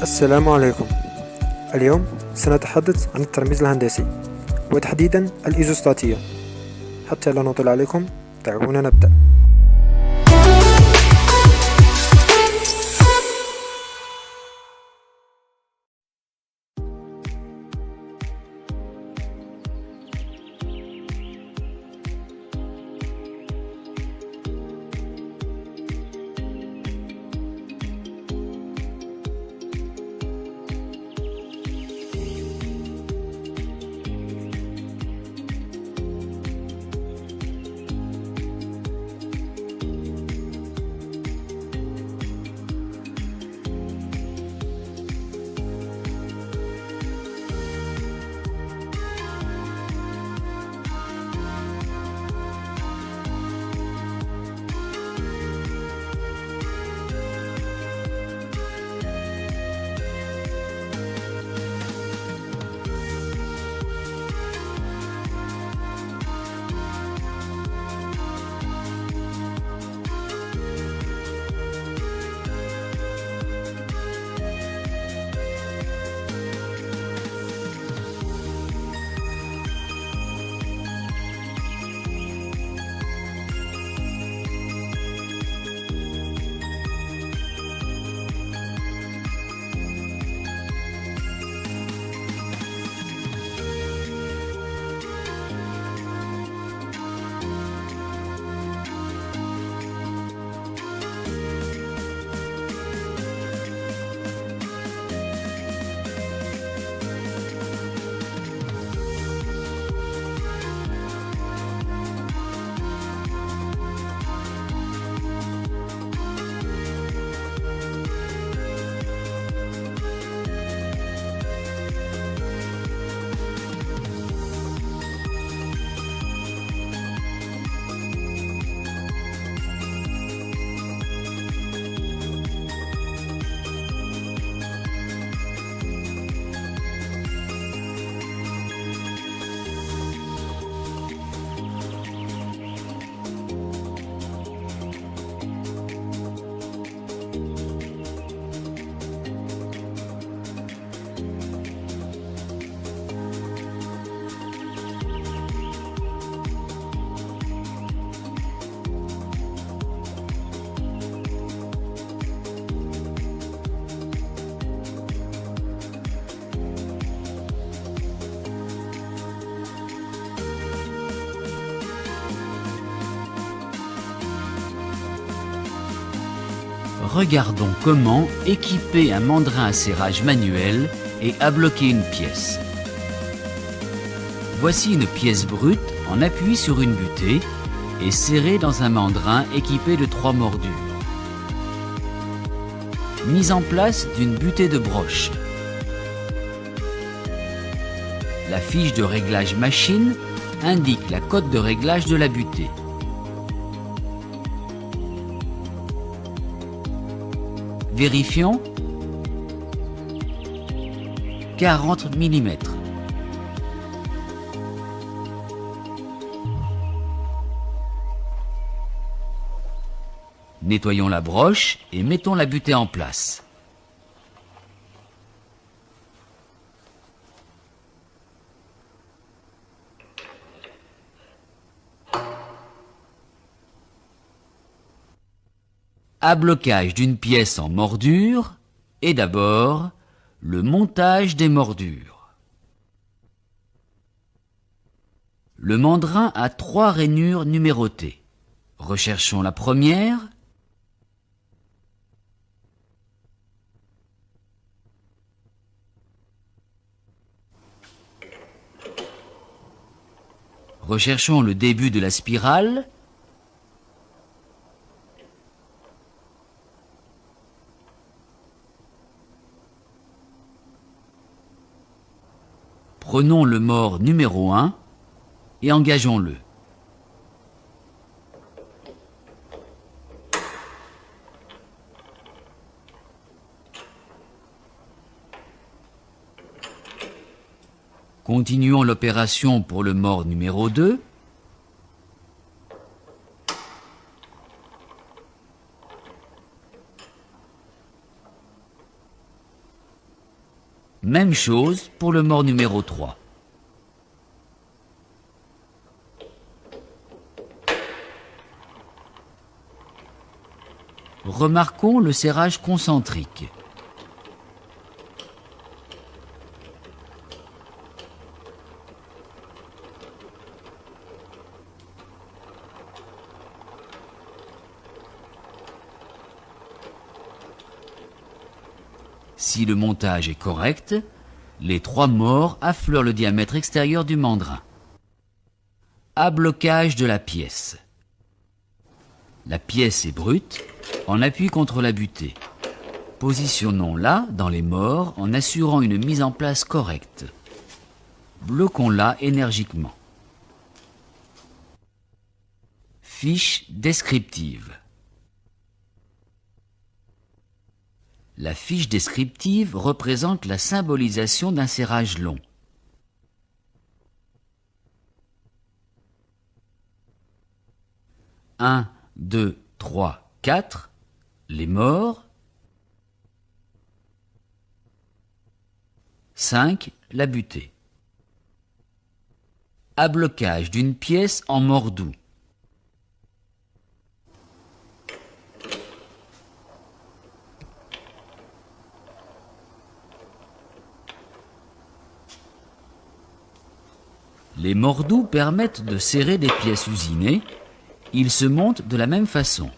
السلام عليكم. اليوم سنتحدث عن الترميز الهندسي وتحديدا الإيزوستاتية. حتى لا نطيل عليكم دعونا نبدأ. Regardons comment équiper un mandrin à serrage manuel et à bloquer une pièce. Voici une pièce brute en appui sur une butée et serrée dans un mandrin équipé de 3 mordures. Mise en place d'une butée de broche. La fiche de réglage machine indique la cote de réglage de la butée. Vérifions. 40 mm. Nettoyons la broche et mettons la butée en place. Ablocage d'une pièce en mordure et d'abord le montage des mordures. Le mandrin a 3 rainures numérotées. Recherchons la première. Recherchons le début de la spirale. Prenons le mord numéro 1 et engageons-le. Continuons l'opération pour le mord numéro 2. Même chose pour le mort numéro 3. Remarquons le serrage concentrique. Si le montage est correct, les 3 morts affleurent le diamètre extérieur du mandrin. Ablocage de la pièce. La pièce est brute, en appui contre la butée. Positionnons-la dans les morts en assurant une mise en place correcte. Bloquons-la énergiquement. Fiche descriptive. La fiche descriptive représente la symbolisation d'un serrage long. « 1, 2, 3, 4, les morts. 5, la butée. Ablocage d'une pièce en mordou. Les mordous permettent de serrer des pièces usinées. Ils se montent de la même façon.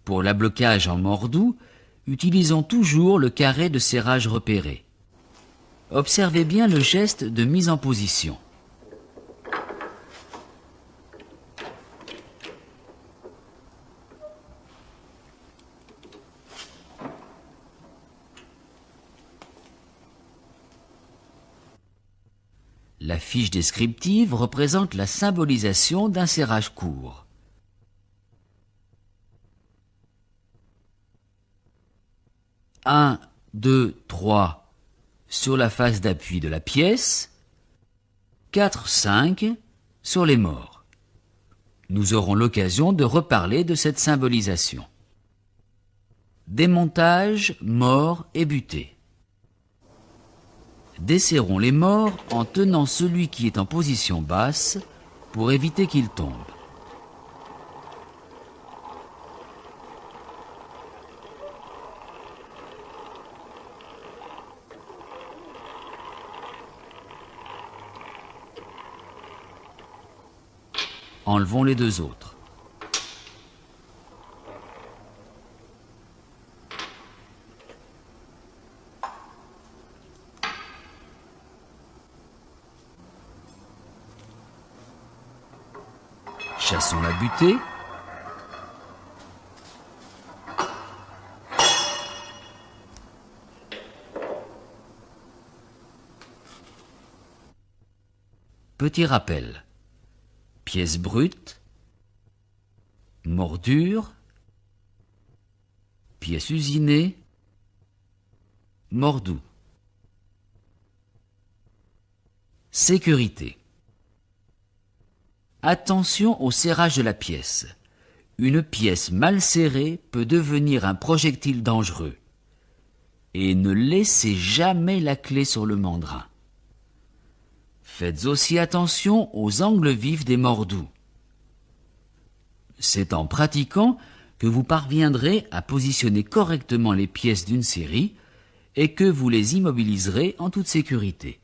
Pour l'ablocage en mordou, utilisons toujours le carré de serrage repéré. Observez bien le geste de mise en position. La fiche descriptive représente la symbolisation d'un serrage court. « 1, 2, 3 sur la face d'appui de la pièce, 4, 5 sur les morts. » Nous aurons l'occasion de reparler de cette symbolisation. Démontage, morts et butée. Desserrons les morts en tenant celui qui est en position basse pour éviter qu'il tombe. Enlevons les 2 autres. Chassons la butée. Petit rappel. Pièce brute, mordure, pièce usinée, mordou. Sécurité. Attention au serrage de la pièce. Une pièce mal serrée peut devenir un projectile dangereux. Et ne laissez jamais la clé sur le mandrin. Faites aussi attention aux angles vifs des mordous. C'est en pratiquant que vous parviendrez à positionner correctement les pièces d'une série et que vous les immobiliserez en toute sécurité.